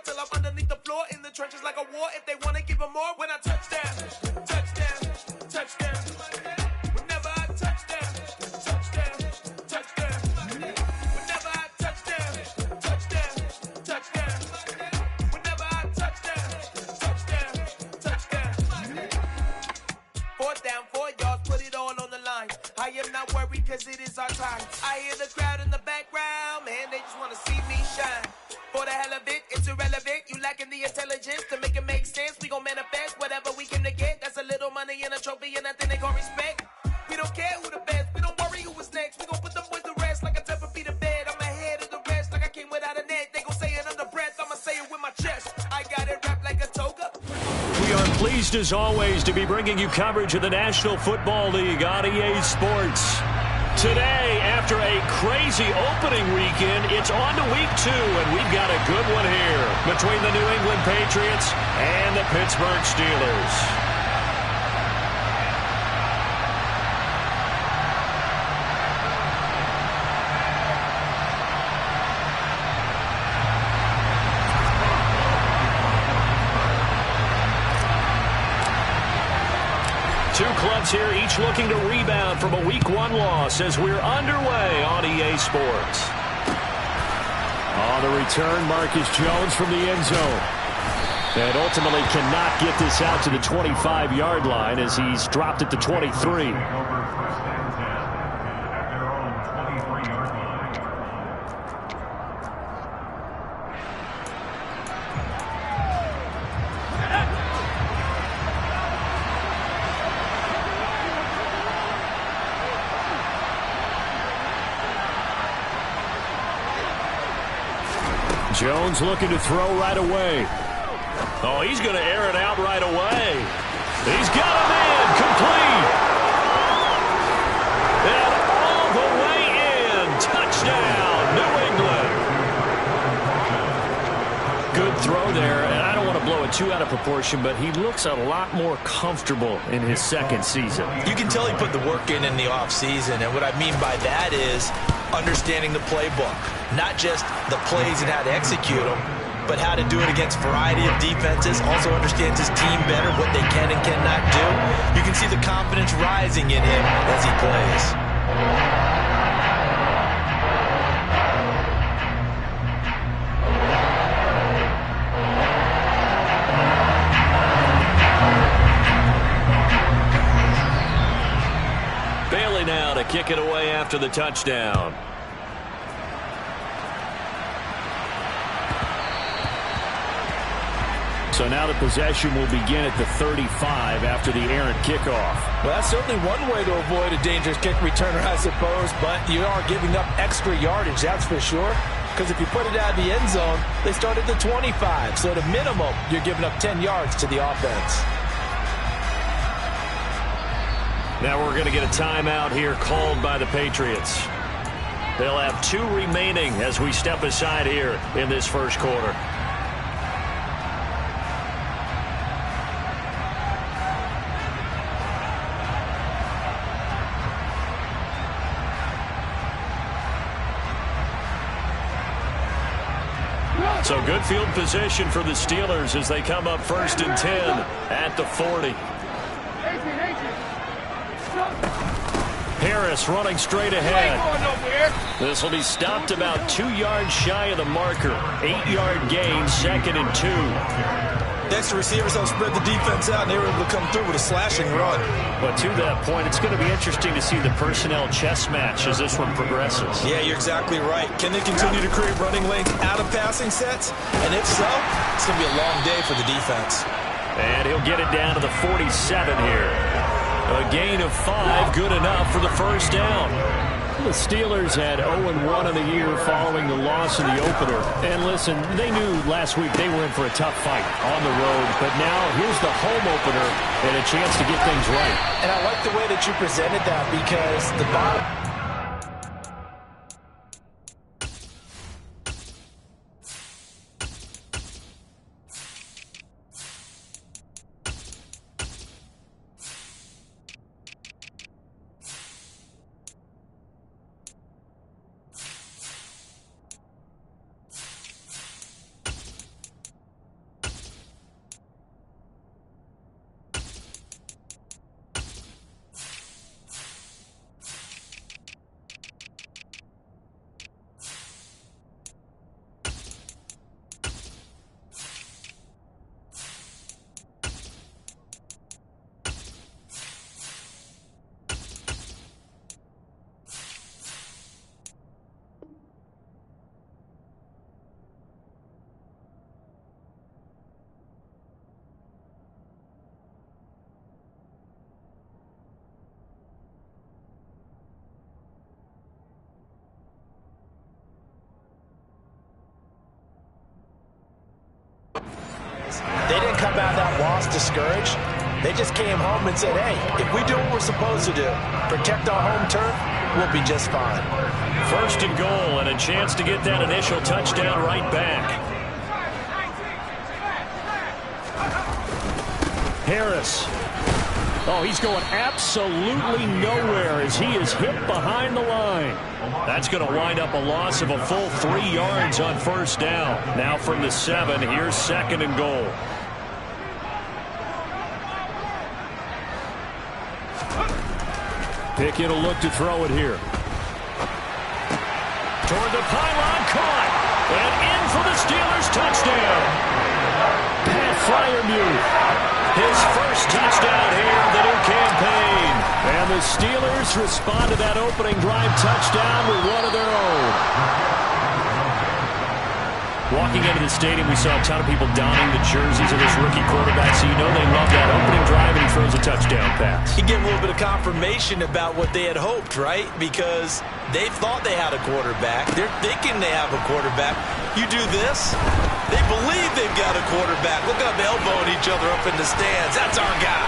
till I'm underneath the floor. In the trenches like a war. If they wanna give them more, when I touch down, touchdown, touchdown. Whenever I touch down, touchdown, touchdown. Whenever I touch down, touchdown, touchdown. Whenever I touch down, touchdown, touchdown. 4th down, 4 yards, put it all on the line. I am not worried cause it is our time. I hear the crowd in the background, man, they just wanna see me shine. For the hell of it, it's irrelevant. You lacking the intelligence to make it make sense. We gon' manifest whatever we came to get. That's a little money and a trophy and nothing they gon' respect. We don't care who the best, we don't worry who was next. We gon' put them boys to rest like a Tempur-Pedic bed. I'm ahead of the rest like I came without a net. They gon' say it under breath, I'ma say it with my chest. I got it wrapped like a toga. We are pleased as always to be bringing you coverage of the National Football League on EA Sports. Today, after a crazy opening weekend, it's on to week 2, and we've got a good one here between the New England Patriots and the Pittsburgh Steelers. Two clubs here, each looking to rebound from a Week 1 loss as we're underway on EA Sports. On the return, Marcus Jones from the end zone. And ultimately cannot get this out to the 25-yard line as he's dropped it to 23. Jones looking to throw right away. Oh, he's going to air it out right away. He's got him in, complete. And all the way in. Touchdown, New England. Good throw there, and I don't want to blow it too out of proportion, but he looks a lot more comfortable in his second season. You can tell he put the work in the offseason, and what I mean by that is understanding the playbook. Not just the plays and how to execute them, but how to do it against a variety of defenses. Also understands his team better, what they can and cannot do. You can see the confidence rising in him as he plays. Bailey now to kick it away after the touchdown. So now the possession will begin at the 35 after the errant kickoff. Well, that's certainly one way to avoid a dangerous kick returner, I suppose, but you are giving up extra yardage, that's for sure. Because if you put it out of the end zone, they start at the 25. So at a minimum, you're giving up 10 yards to the offense. Now we're going to get a timeout here called by the Patriots. They'll have 2 remaining as we step aside here in this first quarter. So good field position for the Steelers as they come up 1st and 10 at the 40. Harris running straight ahead. This will be stopped about 2 yards shy of the marker. 8-yard gain, 2nd and 2. Extra receivers help spread the defense out, and they were able to come through with a slashing run. But to that point, it's going to be interesting to see the personnel chess match as this one progresses. Yeah, you're exactly right. Can they continue to create running lanes out of passing sets? And if so, it's going to be a long day for the defense. And he'll get it down to the 47 here. A gain of 5, good enough for the first down. The Steelers had 0-1 on the year following the loss in the opener. And listen, they knew last week they were in for a tough fight on the road. But now here's the home opener and a chance to get things right. And I like the way that you presented that because the bottom... didn't come out of that loss discouraged. They just came home and said, hey, if we do what we're supposed to do, protect our home turf, we'll be just fine. First and goal, and a chance to get that initial touchdown right back. Harris. Oh, he's going absolutely nowhere as he is hit behind the line. That's going to wind up a loss of a full 3 yards on first down. Now from the 7, here's second and goal. Pickett will look to throw it here. Toward the pylon, caught. And in for the Steelers touchdown. Pat Freiermuth. His first touchdown here of the new campaign. And the Steelers respond to that opening drive touchdown with one of their own. Walking into the stadium, we saw a ton of people donning the jerseys of this rookie quarterback, so you know they love that opening drive, and he throws a touchdown pass. You get a little bit of confirmation about what they had hoped, right? Because they thought they had a quarterback. They're thinking they have a quarterback. You do this, they believe they've got a quarterback. Look up, elbowing each other up in the stands. That's our guy.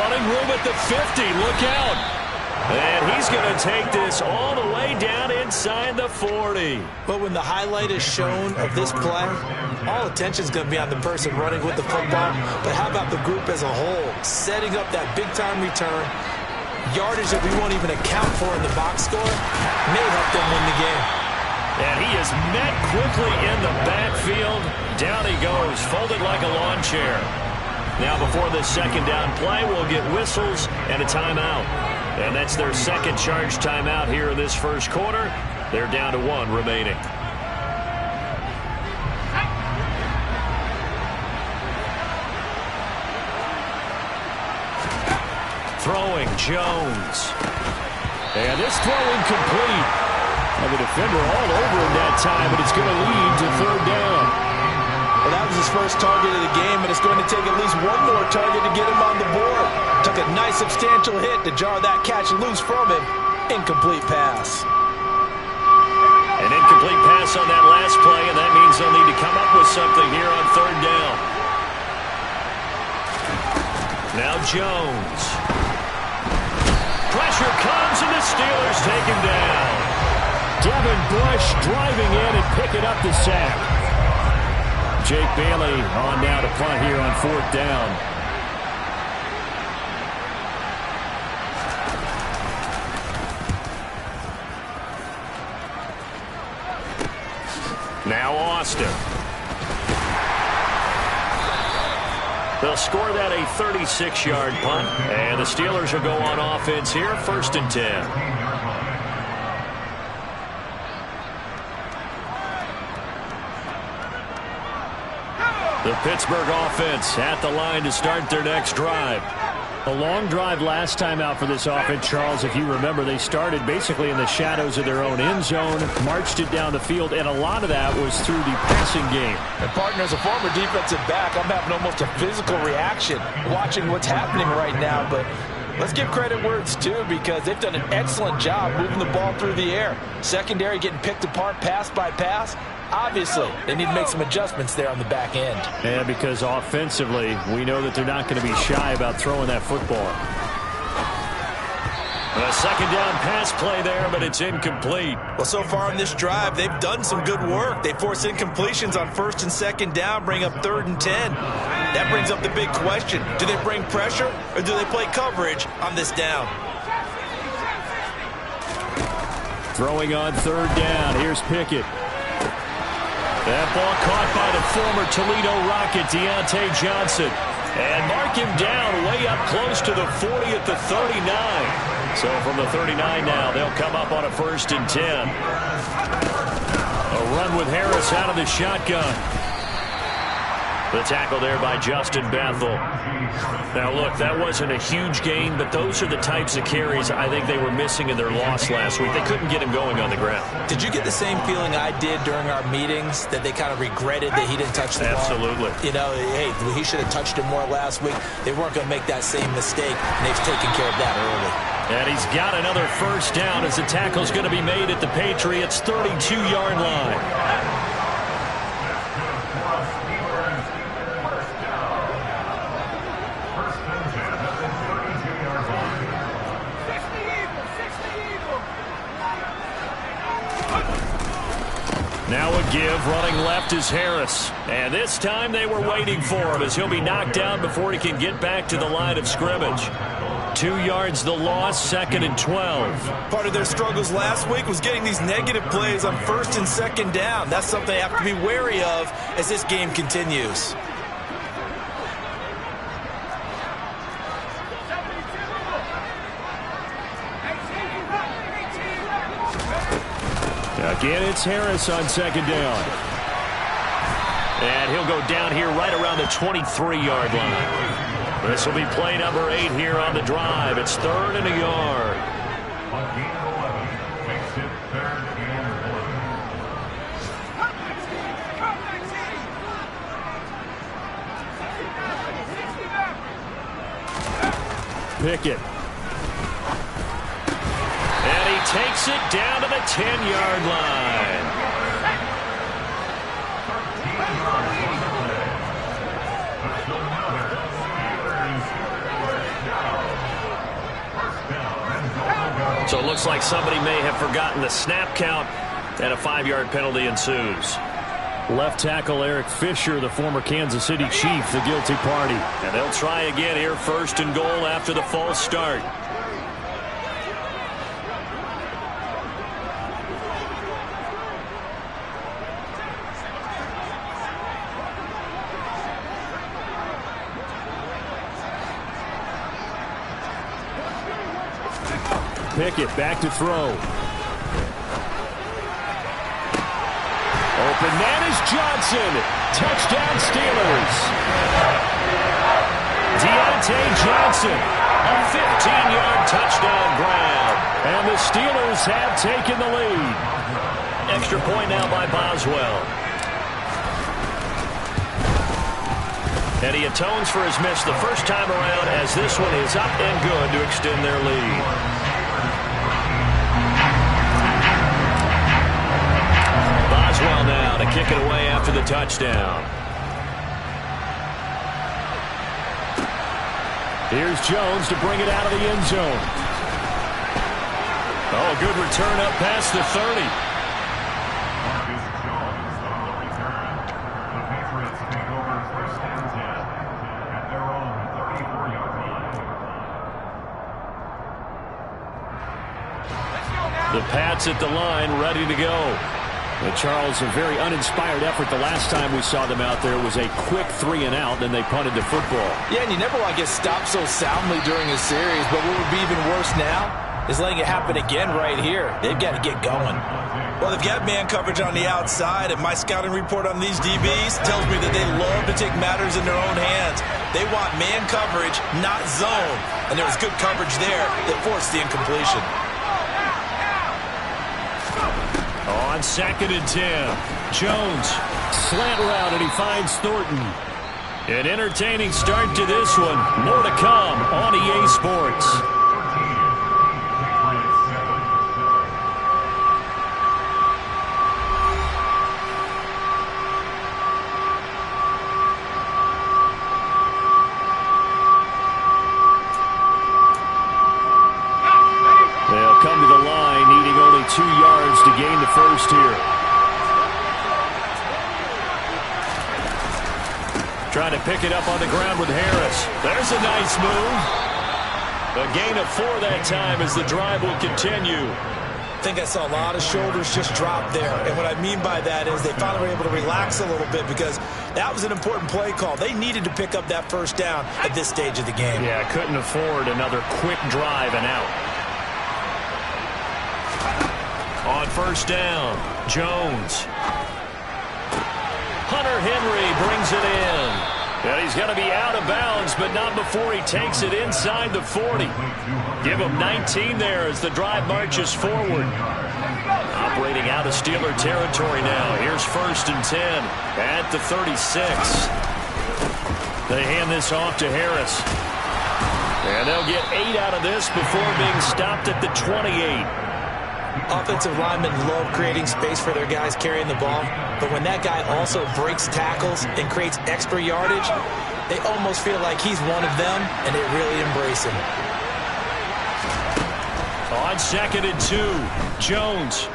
Running room at the 50. Look out. And he's going to take this all the way down inside the 40. But when the highlight is shown of this play, all attention is going to be on the person running with the football. But how about the group as a whole, setting up that big-time return, yardage that we won't even account for in the box score, may help them win the game. And he is met quickly in the backfield. Down he goes, folded like a lawn chair. Now before this second down play, we'll get whistles and a timeout. And that's their second charge timeout here in this first quarter. They're down to 1 remaining. Throwing, Jones. And this throw incomplete. And the defender all over him that time, but it's going to lead to third down. Well, that was his first target of the game, and it's going to take at least one more target to get him on the board. Took a nice substantial hit to jar that catch loose from him. Incomplete pass. An incomplete pass on that last play, and that means they'll need to come up with something here on third down. Now Jones. Pressure comes, and the Steelers take him down. Devin Bush driving in and picking up the sack. Jake Bailey on now to punt here on fourth down. Now Austin. They'll score that a 36-yard punt, and the Steelers will go on offense here, 1st and 10. The Pittsburgh offense at the line to start their next drive. A long drive last time out for this offense, Charles. If you remember, they started basically in the shadows of their own end zone, marched it down the field, and a lot of that was through the passing game. And partner, as a former defensive back, I'm having almost a physical reaction watching what's happening right now. But let's give credit where it's due, because they've done an excellent job moving the ball through the air. Secondary getting picked apart pass by pass. Obviously, they need to make some adjustments there on the back end. Yeah, because offensively, we know that they're not going to be shy about throwing that football. A second down pass play there, but it's incomplete. Well, so far on this drive, they've done some good work. They force incompletions on 1st and 2nd down, bring up 3rd and 10. That brings up the big question. Do they bring pressure, or do they play coverage on this down? Throwing on 3rd down. Here's Pickett. That ball caught by the former Toledo Rocket, Deontay Johnson. And mark him down way up close to the 40 at the 39. So from the 39 now, they'll come up on a 1st and 10. A run with Harris out of the shotgun. The tackle there by Justin Bethel. Now, look, that wasn't a huge gain, but those are the types of carries I think they were missing in their loss last week. They couldn't get him going on the ground. Did you get the same feeling I did during our meetings, that they kind of regretted that he didn't touch the ball? Absolutely. You know, hey, he should have touched it more last week. They weren't going to make that same mistake, and they've taken care of that early. And he's got another 1st down as the tackle's going to be made at the Patriots' 32-yard line. give. Running left is Harris. And this time they were waiting for him as he'll be knocked down before he can get back to the line of scrimmage. 2 yards the loss, 2nd and 12. Part of their struggles last week was getting these negative plays on 1st and 2nd down. That's something they have to be wary of as this game continues. Again, it's Harris on 2nd down. And he'll go down here right around the 23-yard line. This will be play number 8 here on the drive. It's 3rd and a yard. Pickett. And he takes it down to the 10-yard line. So it looks like somebody may have forgotten the snap count, and a 5-yard penalty ensues. Left tackle Eric Fisher, the former Kansas City Chief, the guilty party. And they'll try again here, 1st and goal after the false start. Pickett back to throw. Open man is Johnson. Touchdown Steelers. Deontay Johnson. A 15-yard touchdown grab. And the Steelers have taken the lead. Extra point now by Boswell. And he atones for his miss the first time around as this one is up and good to extend their lead. Boswell now to kick it away after the touchdown. Here's Jones to bring it out of the end zone. Oh, a good return up past the 30. The Pats at the line, ready to go. And Charles, a very uninspired effort the last time we saw them out there. It was a quick 3 and out, then they punted the football. Yeah, and you never want to get stopped so soundly during a series, but what would be even worse now is letting it happen again right here. They've got to get going. Well, they've got man coverage on the outside, and my scouting report on these DBs tells me that they love to take matters in their own hands. They want man coverage, not zone, and there was good coverage there that forced the incompletion. On 2nd and 10, Jones, slant route, and he finds Thornton. An entertaining start to this one. More to come on EA Sports. They'll come to the line, needing only 2 yards to gain the first here. Trying to pick it up on the ground with Harris. There's a nice move. A gain of 4 that time as the drive will continue. I think I saw a lot of shoulders just drop there. And what I mean by that is they finally were able to relax a little bit because that was an important play call. They needed to pick up that first down at this stage of the game. Yeah, couldn't afford another quick drive and out. On first down, Jones. Hunter Henry brings it in. And he's going to be out of bounds, but not before he takes it inside the 40. Give him 19 there as the drive marches forward. Operating out of Steeler territory now. Here's 1st and 10 at the 36. They hand this off to Harris. And they'll get 8 out of this before being stopped at the 28. Offensive linemen love creating space for their guys carrying the ball, but when that guy also breaks tackles and creates extra yardage, they almost feel like he's one of them, and they really embrace him. On 2nd and 2, Jones.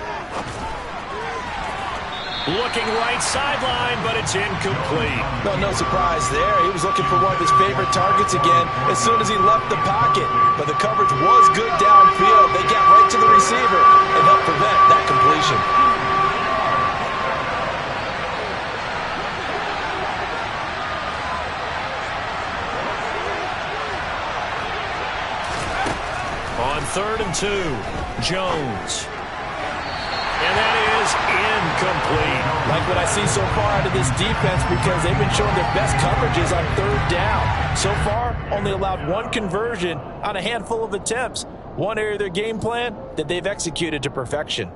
Looking right sideline, but it's incomplete. No surprise there. He was looking for one of his favorite targets again as soon as he left the pocket. But the coverage was good downfield. They got right to the receiver and helped prevent that completion. On 3rd and 2, Jones. And that is incomplete. Like what I see so far out of this defense because they've been showing their best coverages on 3rd down. So far, only allowed one conversion on a handful of attempts. One area of their game plan that they've executed to perfection.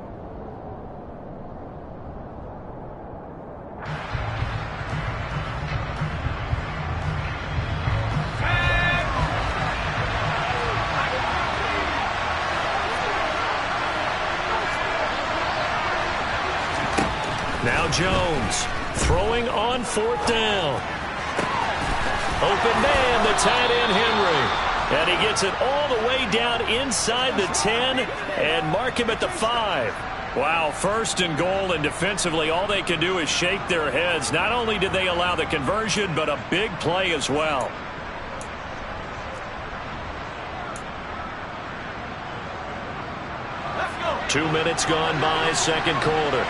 Now Jones throwing on 4th down. Open man, the tight end Henry. And he gets it all the way down inside the 10 and mark him at the 5. Wow, 1st and goal, and defensively all they can do is shake their heads. Not only did they allow the conversion, but a big play as well. Let's go. 2 minutes gone by, 2nd quarter.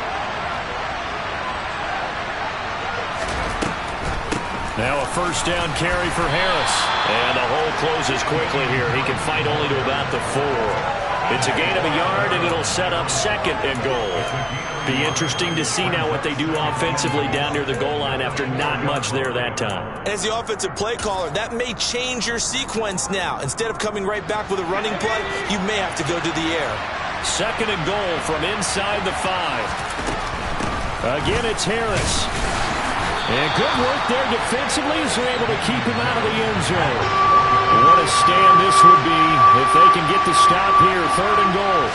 Now a 1st down carry for Harris. And the hole closes quickly here. He can fight only to about the 4. It's a gain of a yard, and it'll set up 2nd and goal. Be interesting to see now what they do offensively down near the goal line after not much there that time. As the offensive play caller, that may change your sequence now. Instead of coming right back with a running play, you may have to go to the air. 2nd and goal from inside the 5. Again, it's Harris. And good work there defensively as they're able to keep him out of the end zone. What a stand this would be if they can get the stop here. 3rd and goal.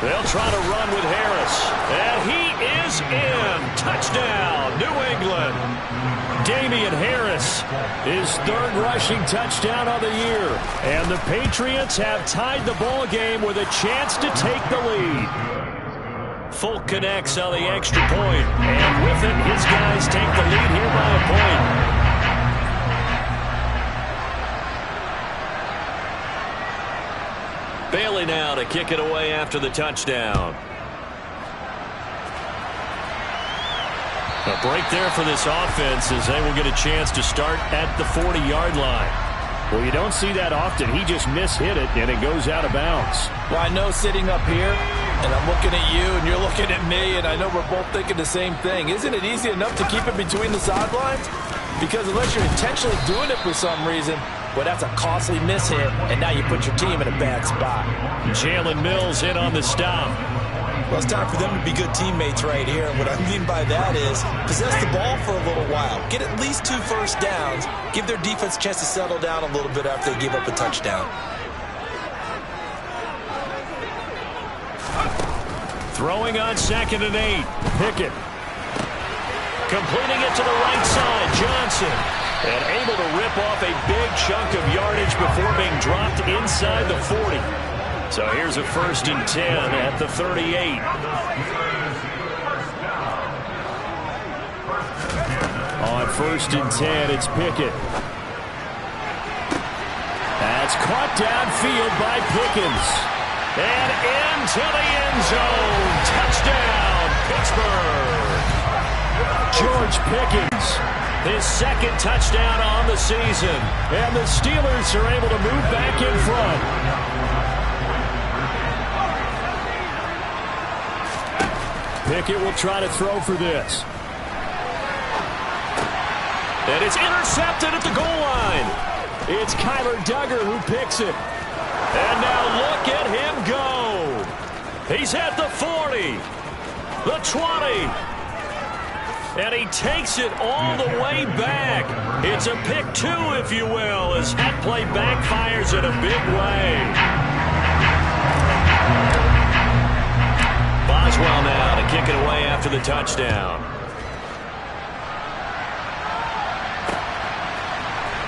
They'll try to run with Harris. And he is in. Touchdown, New England. Damian Harris, his 3rd rushing touchdown of the year. And the Patriots have tied the ball game with a chance to take the lead. Folk connects on the extra point, and with it, his guys take the lead here by a point. Bailey now to kick it away after the touchdown. A break there for this offense as they will get a chance to start at the 40-yard line. Well, you don't see that often. He just mishit it, and it goes out of bounds. Well, I know sitting up here, and I'm looking at you, and you're looking at me, and I know we're both thinking the same thing. Isn't it easy enough to keep it between the sidelines? Because unless you're intentionally doing it for some reason, well, that's a costly mishit, and now you put your team in a bad spot. Jalen Mills in on the stop. Well, it's time for them to be good teammates right here. And what I mean by that is possess the ball for a little while. Get at least 2 first downs. Give their defense a chance to settle down a little bit after they give up a touchdown. Throwing on 2nd and 8. Pickett. Completing it to the right side. Johnson. And able to rip off a big chunk of yardage before being dropped inside the 40. So here's a 1st and 10 at the 38. On 1st and 10, it's Pickett. That's caught downfield by Pickens. And into the end zone. Touchdown, Pittsburgh. George Pickens, his 2nd touchdown on the season. And the Steelers are able to move back in front. Pickett will try to throw for this. And it's intercepted at the goal line. It's Kyler Duggar who picks it. And now look at him go. He's at the 40, the 20. And he takes it all the way back. It's a pick 2, if you will, as that play backfires in a big way. Boswell now to kick it away after the touchdown.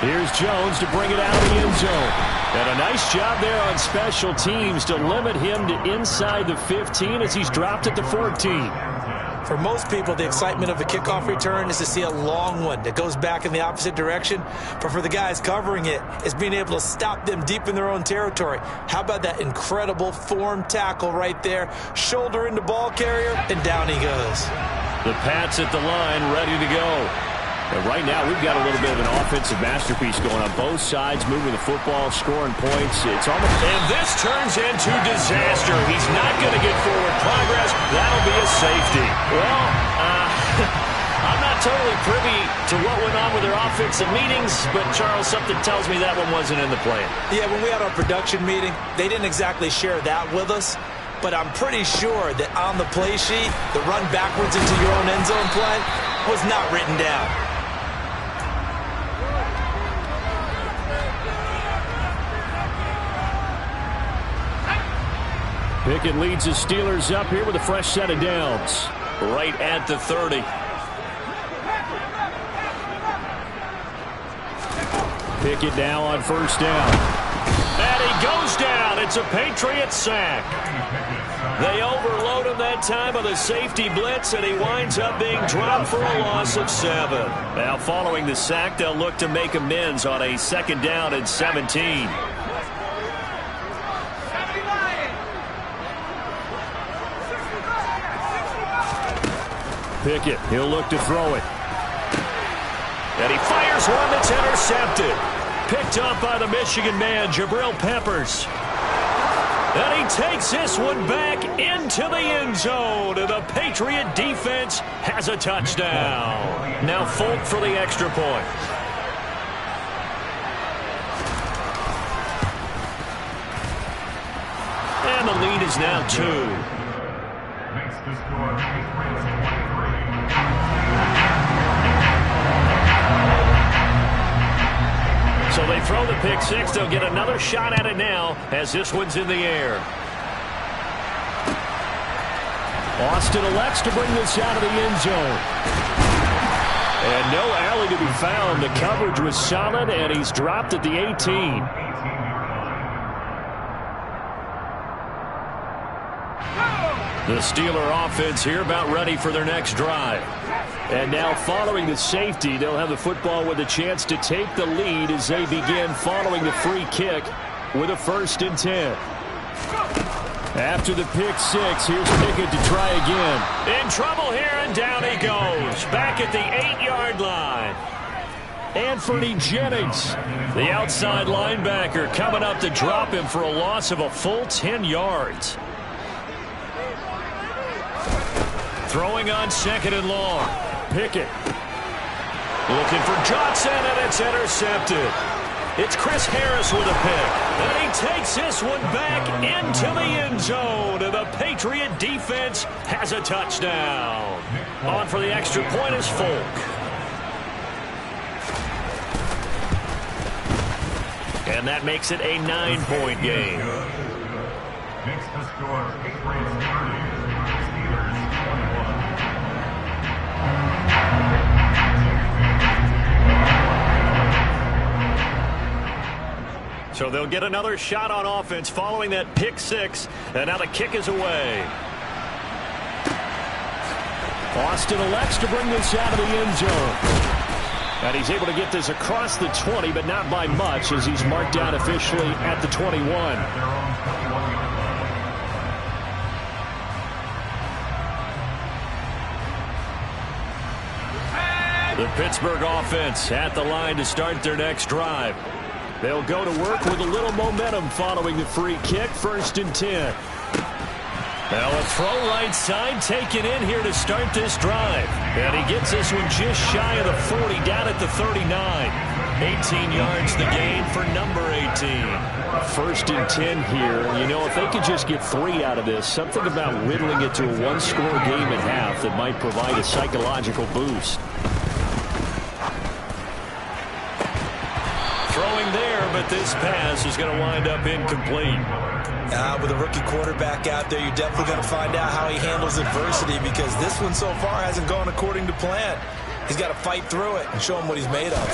Here's Jones to bring it out of the end zone. And a nice job there on special teams to limit him to inside the 15 as he's dropped at the 14. For most people, the excitement of a kickoff return is to see a long one that goes back in the opposite direction. But for the guys covering it, it's being able to stop them deep in their own territory. How about that incredible form tackle right there? Shoulder into ball carrier, and down he goes. The Pats at the line, ready to go. And right now, we've got a little bit of an offensive masterpiece going on both sides, moving the football, scoring points. It's almost... And this turns into disaster. He's not going to get forward progress. That'll be a safety. Well, I'm not totally privy to what went on with their offensive meetings, but, Charles, something tells me that one wasn't in the plan. Yeah, when we had our production meeting, they didn't exactly share that with us. But I'm pretty sure that on the play sheet, the run backwards into your own end zone play was not written down. Pickett leads the Steelers up here with a fresh set of downs. Right at the 30. Pickett now on first down. And he goes down. It's a Patriot sack. They overload him that time with a safety blitz, and he winds up being dropped for a loss of 7. Now following the sack, they'll look to make amends on a 2nd down and 17. Pickett, he'll look to throw it. And he fires one that's intercepted. Picked up by the Michigan man, Jabril Peppers. And he takes this one back into the end zone. And the Patriot defense has a touchdown. Now Folk for the extra point. And the lead is now 2. So they throw the pick six. They'll get another shot at it now as this one's in the air. Austin elects to bring this out of the end zone. And no alley to be found. The coverage was solid, and he's dropped at the 18. The Steeler offense here about ready for their next drive. And now following the safety, they'll have the football with a chance to take the lead as they begin following the free kick with a 1st and 10. After the pick six, here's Pickett to try again. In trouble here, and down he goes. Back at the 8-yard line. Anthony Jennings, the outside linebacker, coming up to drop him for a loss of a full 10 yards. Throwing on 2nd and long. Pickett looking for Johnson, and it's intercepted. It's Chris Harris with a pick. And he takes this one back into the end zone. And the Patriot defense has a touchdown. On for the extra point is Folk. And that makes it a 9-point game. Makes the score Patriots 30, Steelers 21. So they'll get another shot on offense following that pick six. And now the kick is away. Austin elects to bring this out of the end zone. And he's able to get this across the 20, but not by much, as he's marked down officially at the 21. The Pittsburgh offense at the line to start their next drive. They'll go to work with a little momentum following the free kick. 1st and 10. Now a throw right side taken in here to start this drive. And he gets this one just shy of the 40, down at the 39. 18 yards the gain for number 18. 1st and 10 here. You know, if they could just get 3 out of this, something about whittling it to a 1-score game at half that might provide a psychological boost. Throwing there, but this pass is going to wind up incomplete. With a rookie quarterback out there, you're definitely going to find out how he handles adversity, because this one so far hasn't gone according to plan. He's got to fight through it and show him what he's made of.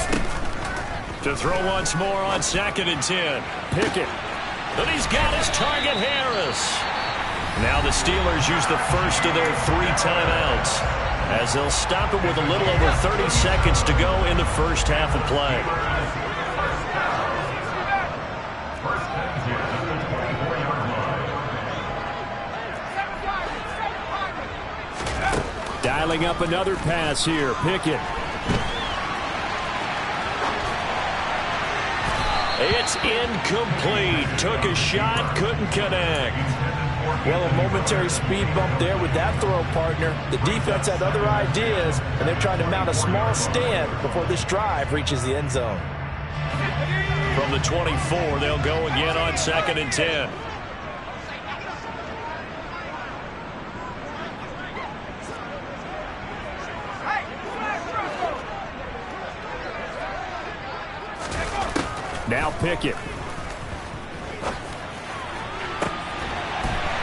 To throw once more on 2nd and 10. Pickett. And he's got his target, Harris. Now the Steelers use the first of their 3 timeouts as they'll stop it with a little over 30 seconds to go in the first half of play. Dialing up another pass here. Pickett. It's incomplete. Took a shot, couldn't connect. Well, a momentary speed bump there with that throw, partner. The defense had other ideas, and they're trying to mount a small stand before this drive reaches the end zone. From the 24, they'll go again on 2nd and 10. Now Pickett.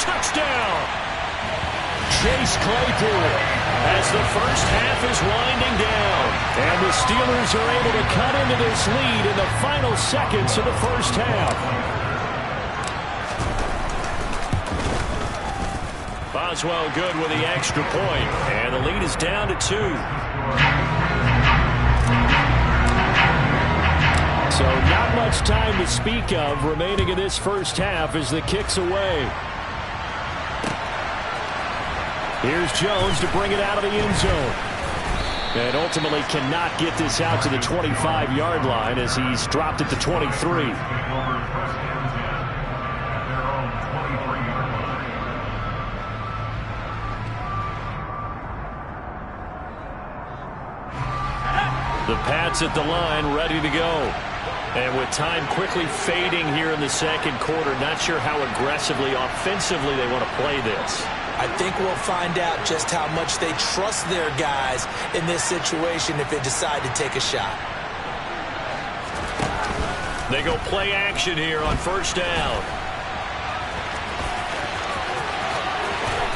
Touchdown! Chase Claypool as the first half is winding down. And the Steelers are able to cut into this lead in the final seconds of the first half. Boswell good with the extra point. And the lead is down to 2. So not much time to speak of remaining in this first half as the kick's away. Here's Jones to bring it out of the end zone. And ultimately cannot get this out to the 25-yard line as he's dropped at the 23. The Pats at the line ready to go. And with time quickly fading here in the second quarter, not sure how aggressively, offensively they want to play this. I think we'll find out just how much they trust their guys in this situation if they decide to take a shot. They go play action here on first down.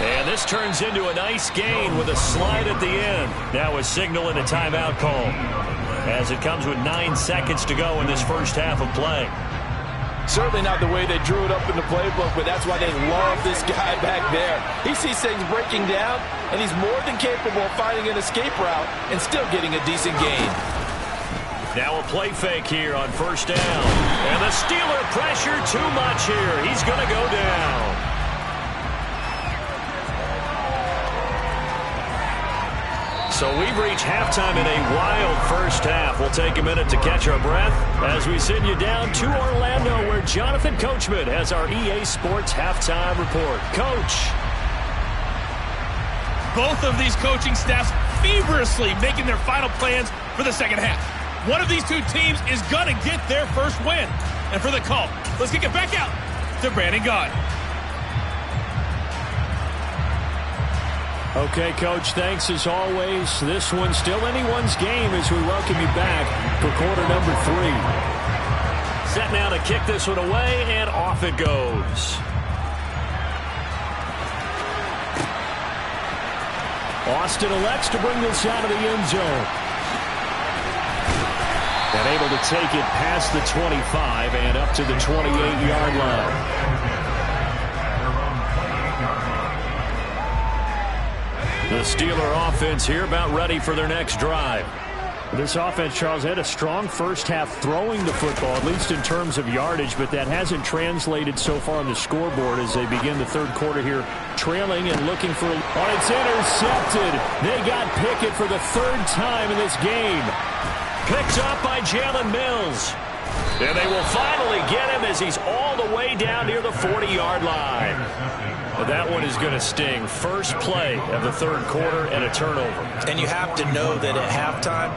And this turns into a nice gain with a slide at the end. Now a signal and a timeout call, as it comes with 9 seconds to go in this first half of play. Certainly not the way they drew it up in the playbook, but that's why they love this guy back there. He sees things breaking down, and he's more than capable of finding an escape route and still getting a decent gain. Now a play fake here on first down. And the Steeler pressure too much here. He's going to go down. So we've reached halftime in a wild first half. We'll take a minute to catch our breath as we send you down to Orlando, where Jonathan Coachman has our EA Sports halftime report. Coach. Both of these coaching staffs feverishly making their final plans for the second half. One of these two teams is going to get their first win. And for the call, let's kick it back out to Brandon Gaudin. Okay, Coach, thanks as always. This one's still anyone's game as we welcome you back for quarter number 3. Set now to kick this one away, and off it goes. Austin elects to bring this out of the end zone. And able to take it past the 25 and up to the 28-yard line. The Steeler offense here about ready for their next drive. This offense, Charles, had a strong first half throwing the football, at least in terms of yardage, but that hasn't translated so far on the scoreboard as they begin the third quarter here, trailing and looking for... Oh, it's intercepted. They got Pickett for the third time in this game. Picked up by Jalen Mills. And they will finally get him as he's all the way down near the 40-yard line. But that one is going to sting. First play of the third quarter and a turnover. And you have to know that at halftime,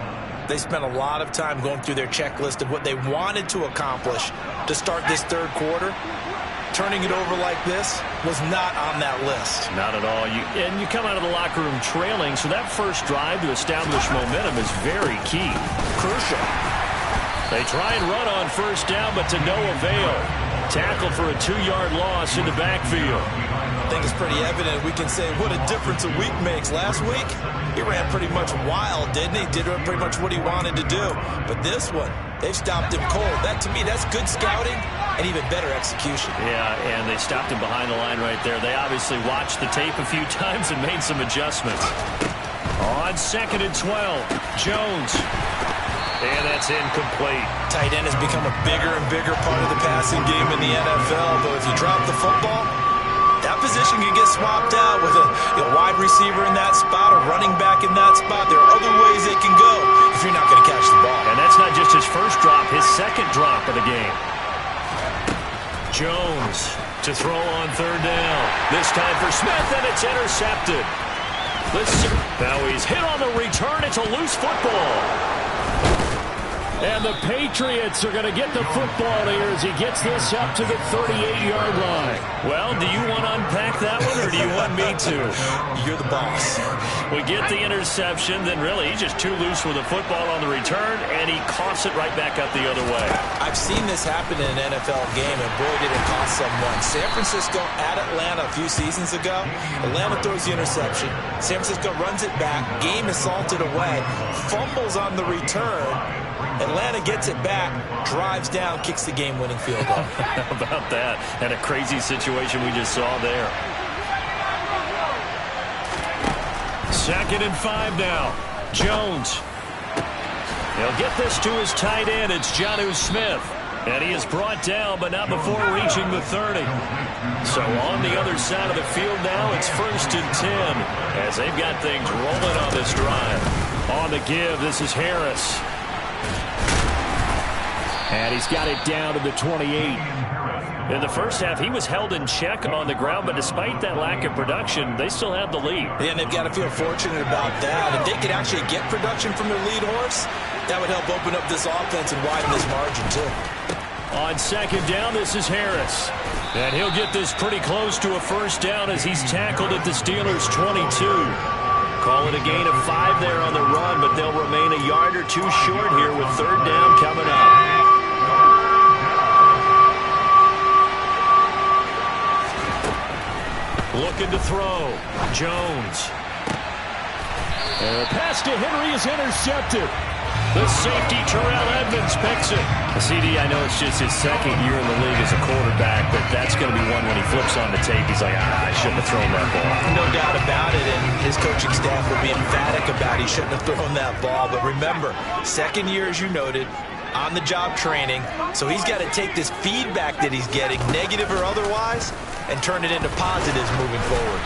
they spent a lot of time going through their checklist of what they wanted to accomplish to start this third quarter. Turning it over like this was not on that list. Not at all. And you come out of the locker room trailing, so that first drive to establish momentum is very key. Crucial. They try and run on first down, but to no avail. Tackle for a 2-yard loss in the backfield. I think it's pretty evident. We can say what a difference a week makes. Last week, he ran pretty much wild, didn't he? Did pretty much what he wanted to do. But this one, they've stopped him cold. That, to me, that's good scouting and even better execution. Yeah, and they stopped him behind the line right there. They obviously watched the tape a few times and made some adjustments. On 2nd and 12, Jones. And that's incomplete. Tight end has become a bigger and bigger part of the passing game in the NFL, though if you drop the football, that position can get swapped out with a wide receiver in that spot, a running back in that spot. There are other ways they can go if you're not going to catch the ball. And that's not just his first drop, his second drop of the game. Jones to throw on 3rd down. This time for Smith, and it's intercepted. Now he's hit on the return. It's a loose football. And the Patriots are going to get the football here as he gets this up to the 38-yard line. Well, do you want to unpack that one, or do you want me to? You're the boss. We get the interception, then really he's just too loose with the football on the return, and he coughs it right back up the other way. I've seen this happen in an NFL game, and boy, did it cost someone. San Francisco at Atlanta a few seasons ago. Atlanta throws the interception. San Francisco runs it back. Game is salted away. Fumbles on the return. Atlanta gets it back, drives down, kicks the game-winning field goal. How about that? And a crazy situation we just saw there. 2nd and 5 now. Jones. He'll get this to his tight end. It's Jonnu Smith. And he is brought down, but not before reaching the 30. So on the other side of the field now, it's 1st and 10 as they've got things rolling on this drive. On the give, this is Harris. And he's got it down to the 28. In the first half, he was held in check on the ground, but despite that lack of production, they still have the lead. Yeah, and they've got to feel fortunate about that. If they could actually get production from their lead horse, that would help open up this offense and widen this margin, too. On 2nd down, this is Harris. And he'll get this pretty close to a 1st down as he's tackled at the Steelers' 22. Call it a gain of 5 there on the run, but they'll remain a yard or two short here with 3rd down coming up. Looking to throw. Jones. And the pass to Henry is intercepted. The safety, Terrell Edmonds, picks it. CD, I know it's just his 2nd year in the league as a quarterback, but that's going to be one when he flips on the tape. He's like, I shouldn't have thrown that ball. No doubt about it, and his coaching staff will be emphatic about he shouldn't have thrown that ball. But remember, 2nd year, as you noted, on-the-job training, so he's got to take this feedback that he's getting, negative or otherwise, and turn it into positives moving forward.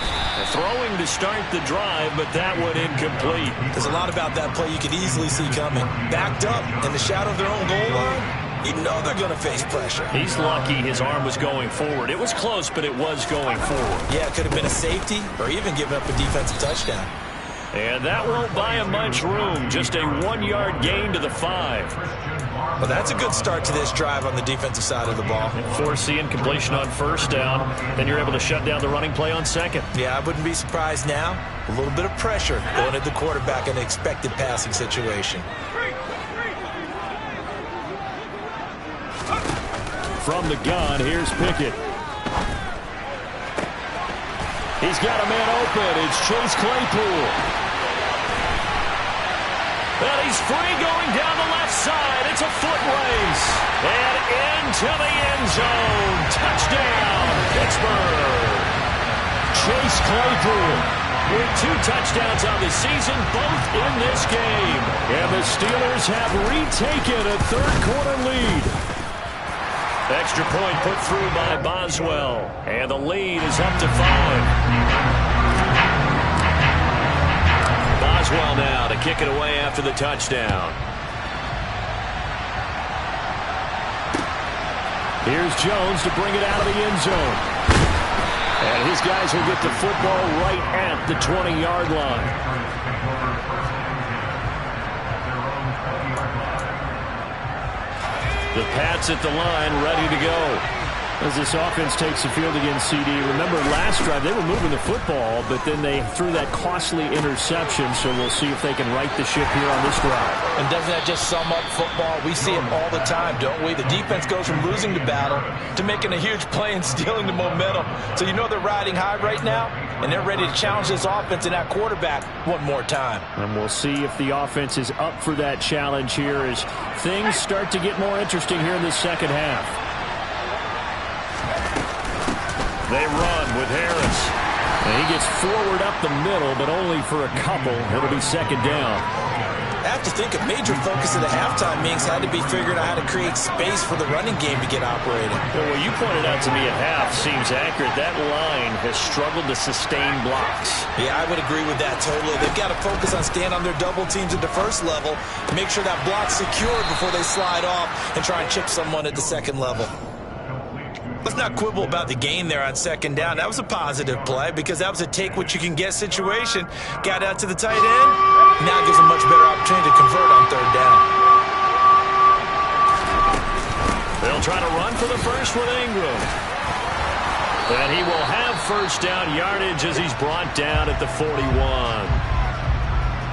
Throwing to start the drive, but that one incomplete. There's a lot about that play you could easily see coming. Backed up in the shadow of their own goal line, you know they're going to face pressure. He's lucky his arm was going forward. It was close, but it was going forward. Yeah, it could have been a safety or even given up a defensive touchdown. And that won't buy him much room. Just a 1-yard gain to the 5. Well, that's a good start to this drive on the defensive side of the ball. Force the incompletion on 1st down. Then you're able to shut down the running play on 2nd. Yeah, I wouldn't be surprised now. A little bit of pressure going at the quarterback in an expected passing situation. From the gun, here's Pickett. He's got a man open. It's Chase Claypool. And he's free going down the left side. It's a foot race. And into the end zone. Touchdown, Pittsburgh. Chase Claypool with 2 touchdowns on the season, both in this game. And the Steelers have retaken a 3rd-quarter lead. Extra point put through by Boswell. And the lead is up to 5. Boswell now to kick it away after the touchdown. Here's Jones to bring it out of the end zone. And his guys will get the football right at the 20-yard line. The Pats at the line, ready to go. As this offense takes the field against CD. Remember last drive, they were moving the football, but then they threw that costly interception, so we'll see if they can right the ship here on this drive. And doesn't that just sum up football? We see it all the time, don't we? The defense goes from losing the battle to making a huge play and stealing the momentum. So you know they're riding high right now, and they're ready to challenge this offense and that quarterback one more time. And we'll see if the offense is up for that challenge here as things start to get more interesting here in the 2nd half. They run with Harris. And he gets forward up the middle, but only for a couple. It'll be second down. I have to think a major focus of the halftime meetings had to be figuring out how to create space for the running game to get operating. Well, what you pointed out to me at half seems accurate. That line has struggled to sustain blocks. Yeah, I would agree with that totally. They've got to focus on staying on their double teams at the first level, make sure that block's secured before they slide off and try and chip someone at the second level. Let's not quibble about the gain there on second down. That was a positive play because that was a take-what-you-can-get situation. Got out to the tight end. Now gives a much better opportunity to convert on third down. They'll try to run for the first with Ingram. And he will have first down yardage as he's brought down at the 41.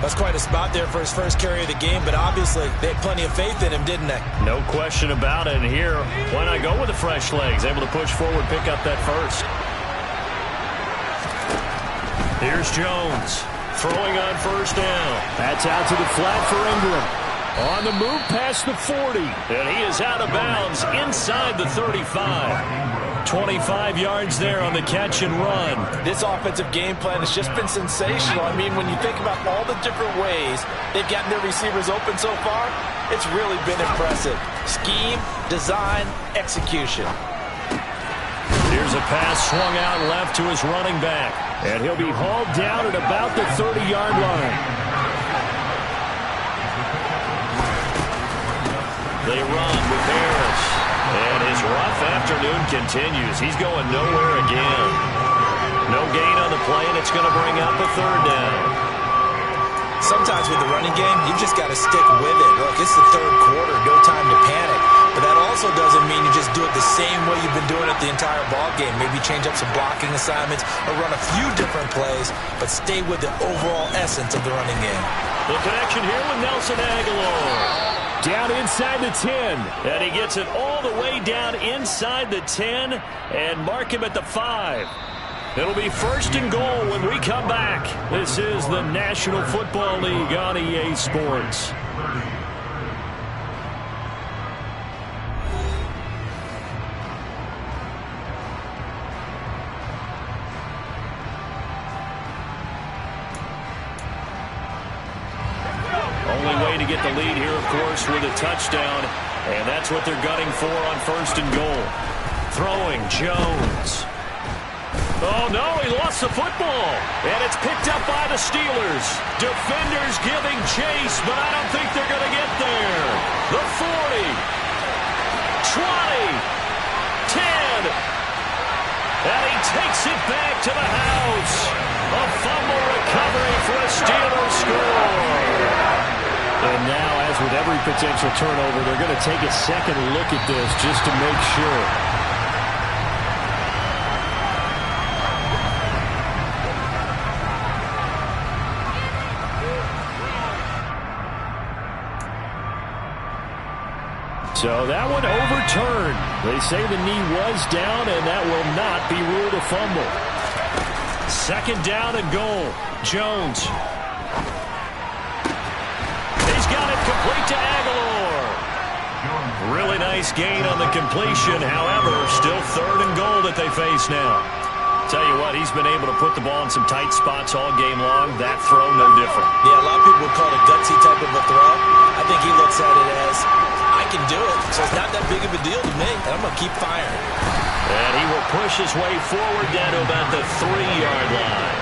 That's quite a spot there for his first carry of the game, but obviously they had plenty of faith in him, didn't they? No question about it. And here, why not go with the fresh legs? Able to push forward, pick up that first. Here's Jones throwing on first down. That's out to the flat for Ingram. On the move past the 40. And he is out of bounds inside the 35. 25 yards there on the catch and run. This offensive game plan has just been sensational. I mean, when you think about all the different ways they've gotten their receivers open so far, it's really been impressive. Scheme, design, execution. Here's a pass swung out left to his running back. And he'll be hauled down at about the 30-yard line. They run with Harris. And his rough afternoon continues. He's going nowhere again. No gain on the play, and it's going to bring up a third down. Sometimes with the running game, you've just got to stick with it. Look, it's the third quarter, no time to panic. But that also doesn't mean you just do it the same way you've been doing it the entire ball game. Maybe change up some blocking assignments or run a few different plays, but stay with the overall essence of the running game. The connection here with Nelson Aguilar. Down inside the 10. And he gets it all the way down inside the 10 and mark him at the 5. It'll be first and goal when we come back. This is the National Football League on EA Sports. Only way to get the lead here, of course, with a touchdown. And that's what they're gunning for on first and goal. Throwing, Jones. Oh, no, he lost the football. And it's picked up by the Steelers. Defenders giving chase, but I don't think they're going to get there. The 40, 20, 10. And he takes it back to the house. A fumble recovery for a Steelers score. And now, as with every potential turnover, they're going to take a second look at this just to make sure. So that one overturned. They say the knee was down, and that will not be ruled a fumble. Second down and goal. Jones. He's got it complete to Aguilar. Really nice gain on the completion. However, still third and goal that they face now. Tell you what, he's been able to put the ball in some tight spots all game long. That throw, no different. Yeah, a lot of people would call it a gutsy type of a throw. I think he looks at it as, I can do it, so it's not that big of a deal to me, and I'm going to keep firing. And he will push his way forward down to about the 3-yard line.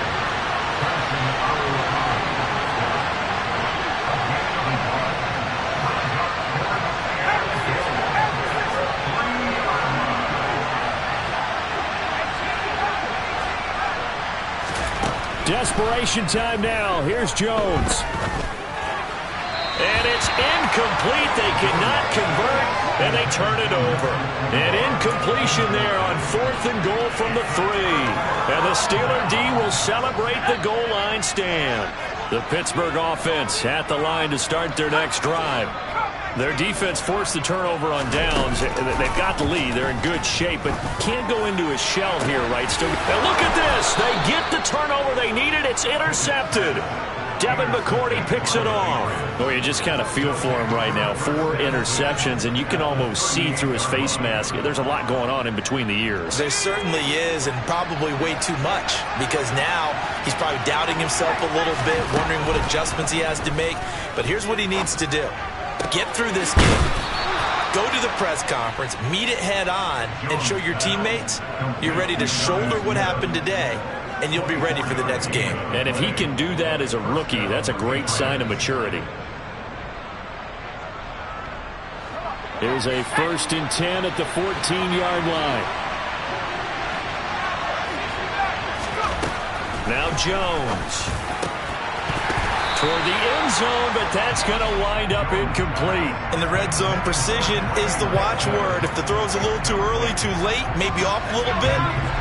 Desperation time now. Here's Jones. And it's incomplete. They cannot convert, and they turn it over. An incompletion there on fourth and goal from the 3. And the Steeler D will celebrate the goal line stand. The Pittsburgh offense at the line to start their next drive. Their defense forced the turnover on downs. They've got the lead. They're in good shape, but can't go into a shell here, right? Still, now look at this. They get the turnover they needed. It's intercepted. Devin McCourty picks it off. Oh, you just kind of feel for him right now. 4 interceptions, and you can almost see through his face mask. There's a lot going on in between the ears. There certainly is, and probably way too much, because now he's probably doubting himself a little bit, wondering what adjustments he has to make. But here's what he needs to do. Get through this game. Go to the press conference, meet it head on, and show your teammates you're ready to shoulder what happened today, and you'll be ready for the next game. And if he can do that as a rookie, that's a great sign of maturity. Here's a 1st and 10 at the 14-yard line. Now Jones. Toward the end zone, but that's going to wind up incomplete. In the red zone, precision is the watchword. If the throw's a little too early, too late, maybe off a little bit,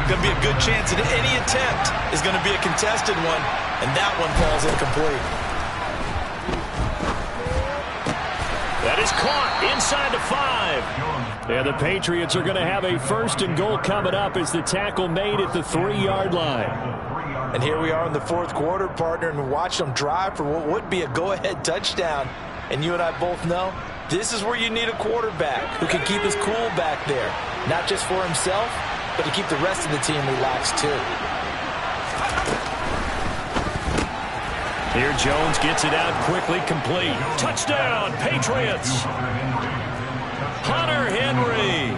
going to be a good chance that any attempt is going to be a contested one, and that one falls incomplete. That is caught inside the 5. And the Patriots are going to have a 1st and goal coming up as the tackle made at the 3-yard line. And here we are in the 4th quarter, partner, and watch them drive for what would be a go-ahead touchdown. And you and I both know this is where you need a quarterback who can keep his cool back there, not just for himself, but to keep the rest of the team relaxed too. Here Jones gets it out quickly, complete. Touchdown, Patriots. Hunter Henry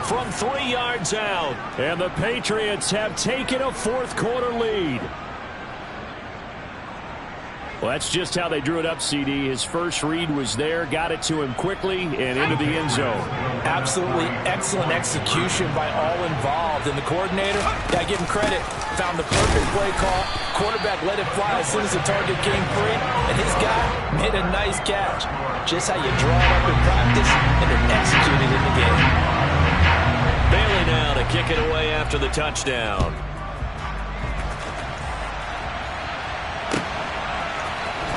from 3 yards out. And the Patriots have taken a 4th quarter lead. Well, that's just how they drew it up, CD. His first read was there, got it to him quickly, and into the end zone. Absolutely excellent execution by all involved. And the coordinator, gotta give him credit, found the perfect play call. Quarterback let it fly as soon as the target came free, and his guy made a nice catch. Just how you draw it up in practice and then execute it in the game. Bailey now to kick it away after the touchdown.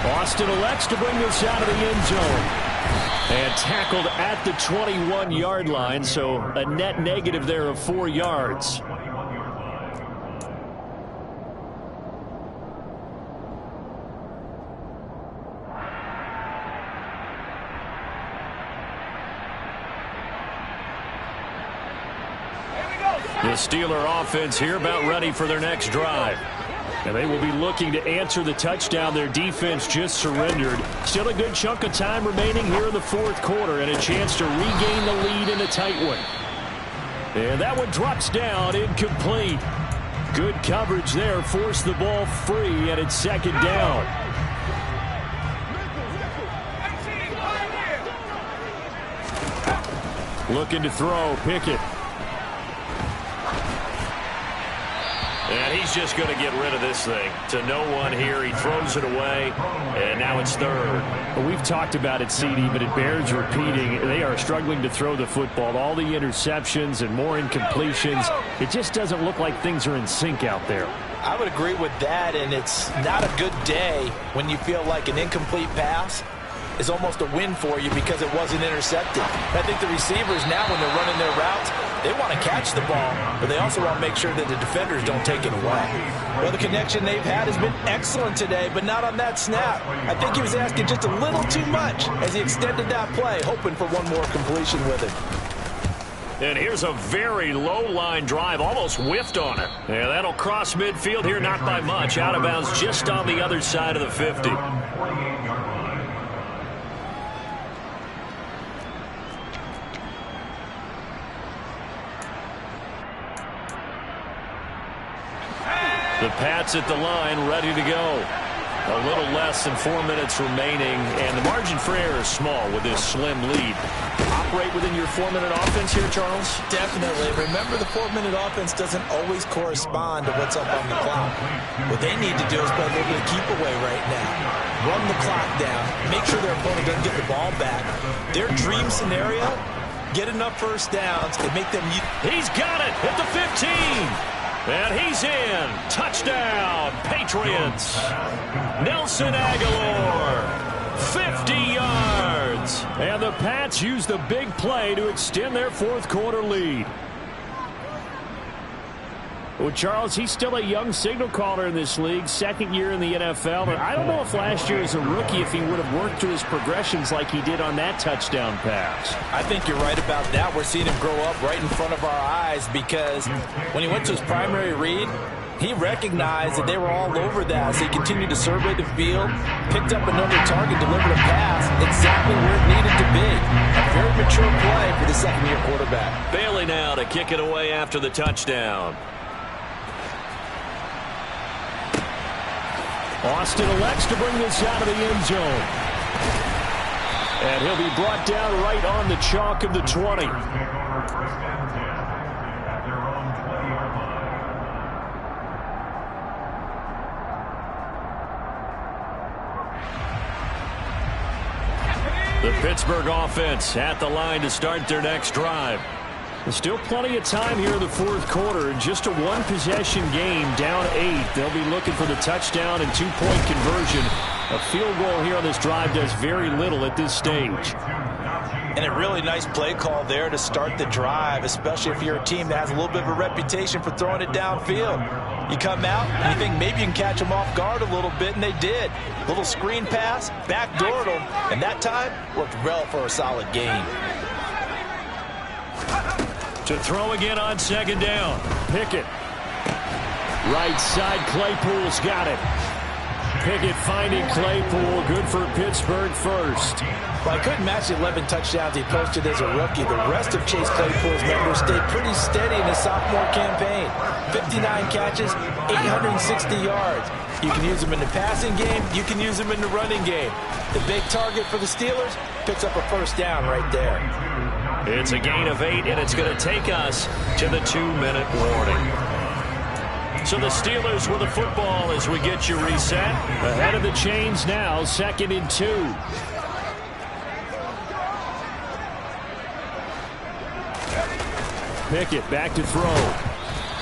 Austin elects to bring this out of the end zone. And tackled at the 21-yard line, so a net negative there of 4 yards. The Steeler offense here about ready for their next drive. And they will be looking to answer the touchdown their defense just surrendered. Still a good chunk of time remaining here in the 4th quarter and a chance to regain the lead in a tight one. And that one drops down, incomplete. Good coverage there, forced the ball free, and it's 2nd down. Looking to throw, Pickett. And he's just going to get rid of this thing. To no one here. He throws it away, and now it's 3rd. Well, we've talked about it, CD, but it bears repeating. They are struggling to throw the football. All the interceptions and more incompletions. It just doesn't look like things are in sync out there. I would agree with that, and it's not a good day when you feel like an incomplete pass is almost a win for you because it wasn't intercepted. I think the receivers now, when they're running their routes, they want to catch the ball, but they also want to make sure that the defenders don't take it away. Well, the connection they've had has been excellent today, but not on that snap. I think he was asking just a little too much as he extended that play, hoping for one more completion with it. And here's a very low-line drive, almost whiffed on it. Yeah, that'll cross midfield here, not by much. Out of bounds just on the other side of the 50. The Pats at the line, ready to go. A little less than 4 minutes remaining, and the margin for error is small with this slim lead. Operate within your 4-minute offense here, Charles? Definitely. Remember, the 4-minute offense doesn't always correspond to what's up on the clock. What they need to do is play a little bit of keep away right now. Run the clock down. Make sure their opponent doesn't get the ball back. Their dream scenario, get enough first downs and make them... He's got it at the 15. And he's in. Touchdown, Patriots. Nelson Agholor, 50 yards. And the Pats use the big play to extend their 4th quarter lead. Well, Charles, he's still a young signal caller in this league, second year in the NFL. And I don't know if last year as a rookie, if he would have worked through his progressions like he did on that touchdown pass. I think you're right about that. We're seeing him grow up right in front of our eyes because when he went to his primary read, he recognized that they were all over that. So he continued to survey the field, picked up another target, delivered a pass exactly where it needed to be. A very mature play for the second-year quarterback. Bailey now to kick it away after the touchdown. Austin elects to bring this out of the end zone. And he'll be brought down right on the chalk of the 20. The Pittsburgh offense at the line to start their next drive. There's still plenty of time here in the fourth quarter. Just a one-possession game, down 8. They'll be looking for the touchdown and two-point conversion. A field goal here on this drive does very little at this stage. And a really nice play call there to start the drive, especially if you're a team that has a little bit of a reputation for throwing it downfield. You come out and you think maybe you can catch them off guard a little bit, and they did. Little screen pass, backdoored them, and that time worked well for a solid gain. To throw again on second down. Pickett. Right side, Claypool's got it. Pickett finding Claypool. Good for Pittsburgh first. Well, I couldn't match the 11 touchdowns he posted as a rookie. The rest of Chase Claypool's numbers stayed pretty steady in his sophomore campaign. 59 catches, 860 yards. You can use him in the passing game. You can use him in the running game. The big target for the Steelers picks up a first down right there. It's a gain of 8, and it's going to take us to the 2-minute warning. So the Steelers with the football as we get you reset. Ahead of the chains now, 2nd and 2. Pickett back to throw.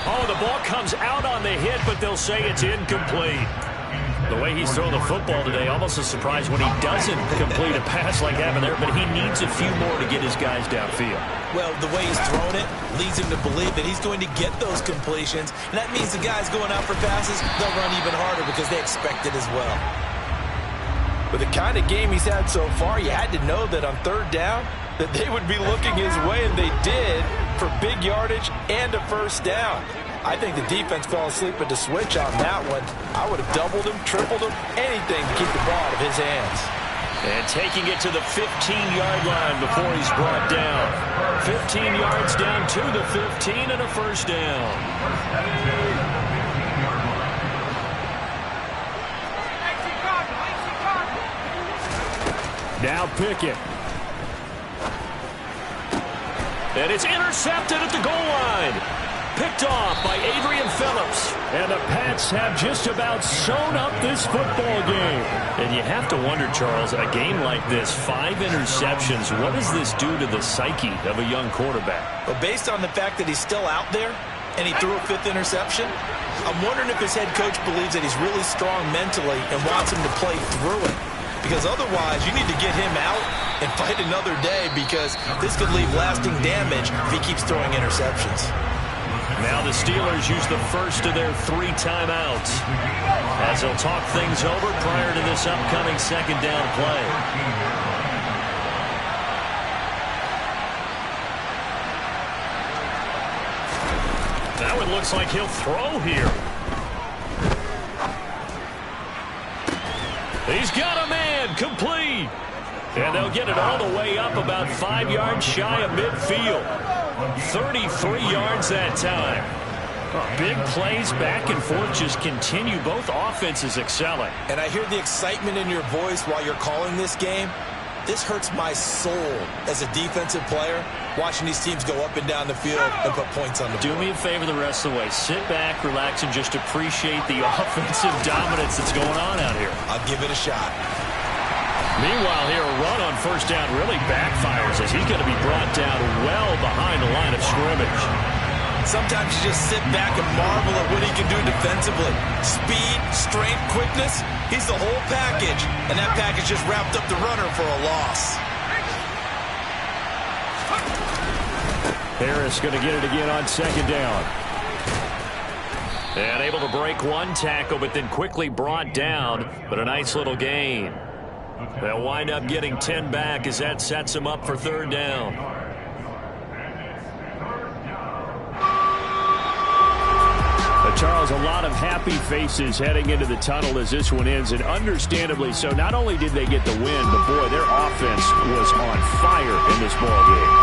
Oh, the ball comes out on the hit, but they'll say it's incomplete. The way he's throwing the football today, almost a surprise when he doesn't complete a pass like having there, but he needs a few more to get his guys downfield. Well, the way he's thrown it leads him to believe that he's going to get those completions, and that means the guys going out for passes, they'll run even harder because they expect it as well. With the kind of game he's had so far, you had to know that on third down that they would be looking his way, and they did, for big yardage and a first down. I think the defense fell asleep at the switch on that one. I would have doubled him, tripled him, anything to keep the ball out of his hands. And taking it to the 15-yard line before he's brought down. 15 yards down to the 15 and a first down. Now Pickett. And it's intercepted at the goal line. Picked off by Adrian Phillips. And the Pats have just about sewn up this football game. And you have to wonder, Charles, a game like this, 5 interceptions, what does this do to the psyche of a young quarterback? Well, based on the fact that he's still out there and he threw a 5th interception, I'm wondering if his head coach believes that he's really strong mentally and wants him to play through it. Because otherwise, you need to get him out and fight another day, because this could leave lasting damage if he keeps throwing interceptions. Now the Steelers use the first of their 3 timeouts as they'll talk things over prior to this upcoming second down play. That one looks like he'll throw here. He's got a man, complete. And they'll get it all the way up about 5 yards shy of midfield. 33 yards that time. Big plays back and forth just continue. Both offenses excelling. And I hear the excitement in your voice while you're calling this game. This hurts my soul as a defensive player, watching these teams go up and down the field and put points on the board. Do me a favor the rest of the way. Sit back, relax, and just appreciate the offensive dominance that's going on out here. I'll give it a shot. Meanwhile, here a run on first down really backfires as he's going to be brought down well behind the line of scrimmage. Sometimes you just sit back and marvel at what he can do defensively. Speed, strength, quickness, he's the whole package. And that package just wrapped up the runner for a loss. Harris going to get it again on second down. And able to break one tackle, but then quickly brought down. But a nice little gain. They'll wind up getting 10 back as that sets them up for third down. Charles, a lot of happy faces heading into the tunnel as this one ends, and understandably so. Not only did they get the win, but boy, their offense was on fire in this ballgame.